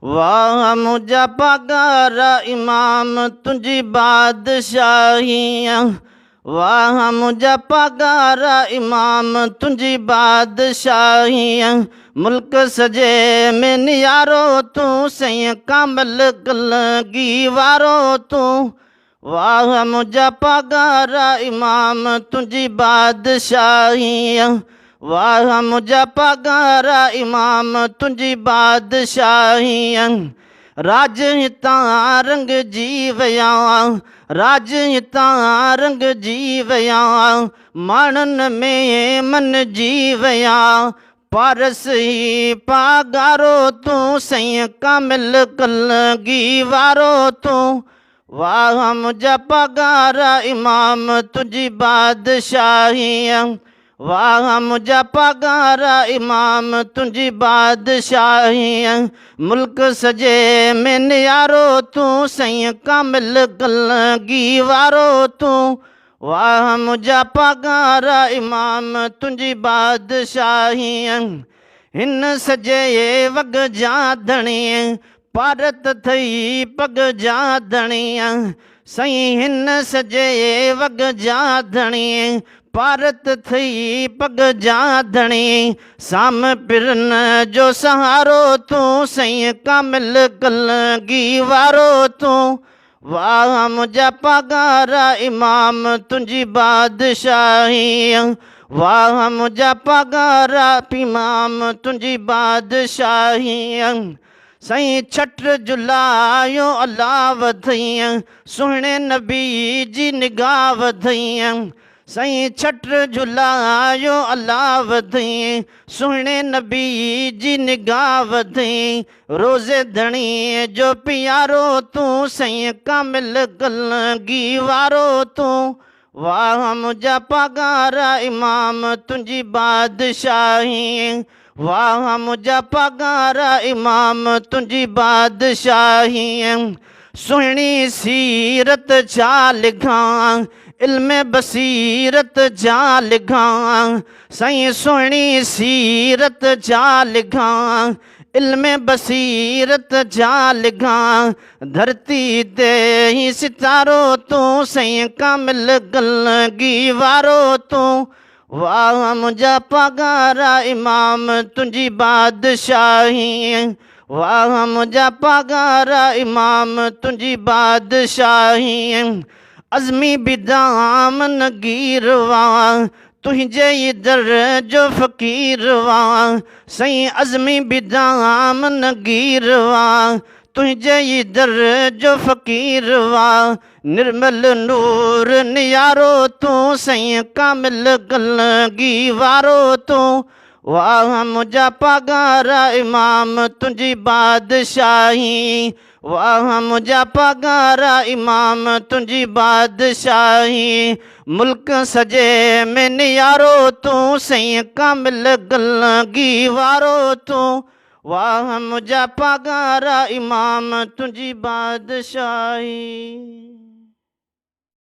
वाह मुझा पगारा इमाम तुझी बादशाही। वाह मुझा पगारा इमाम तुझी बादशाही। मुल्क सजे में नियारो तू सही कामल कलगी वारो तू। वाह मुझा पगारा इमाम तुझी बादशाही। वाह मुझा पगारा इमाम तुझी बादशाही। राज हितां रंग जीवया, राज हितां रंग जीवया, माणन में मन जीवया। पारस ही पगारो तू सही कामिल कलगी वारो तू। वाह मुझा पगारा इमाम तुझी बादशाही। वाह मुझा पगारा इमाम तुझी बादशाही। मुल्क सजे में नियारो तू सही कामिल कलगी वारो तू। वाह मुझा पगारा इमाम तुझी बादशाही। हिन सजे वग जा धणी, पारत थई पग जा धणी। सही हिन सजे वग जा धणी, पारत थई पग जा धणी। साम पिरन जो सहारो तू सही कामिल कलगी वारो तू। वाह मुझा पगारा इमाम तुझी बादशाही। वाह मुझा पगारा इमाम तुझी बादशाही। सही छठ जुलायो अल्लाह वधई, सुहिणे नबी जी निगाह वधई। सही छठ जुलायो अल्लाह वधई, सुहिणे नबी जी निगाह वधई। रोज़े धणी जो प्यारो तू सही कामिल कलगी वारो तू। वाह मुझा पगारा इमाम तुझी बादशाही। वाह मुझा पगारा इमाम तुझी बादशाही। सुहिणी सीरत छा लिखां, इल्म बसीरत जा लिखां। सही सुहिणी सीरत जा लिखां, इल्म बसीरत जा लिखां। धरती ते ही सितारो तू सही कामिल कलगी वारो तू। वाह मुझा पगारा इमाम तुझी बादशाही। वाह मुझा पगारा इमाम तुझी बादशाही। अज़मी बिदाम नगीरवा, तुझे दर जो फ़कीरवा। सही अज़मी बिदाम नगीरवा, तुझे दर जो फ़कीरवा। निर्मल नूर नियारो तू सही कामिल कलगी वारो तू। वाह मुझा पगारा इमाम तुझी बादशाही। वाह मुझा पगारा इमाम तुझी बादशाही। मुल्क सजे में नियारो तू सही कामिल कलगी वारो तू। वाह मुझा पगारा इमाम तुझी बादशाही।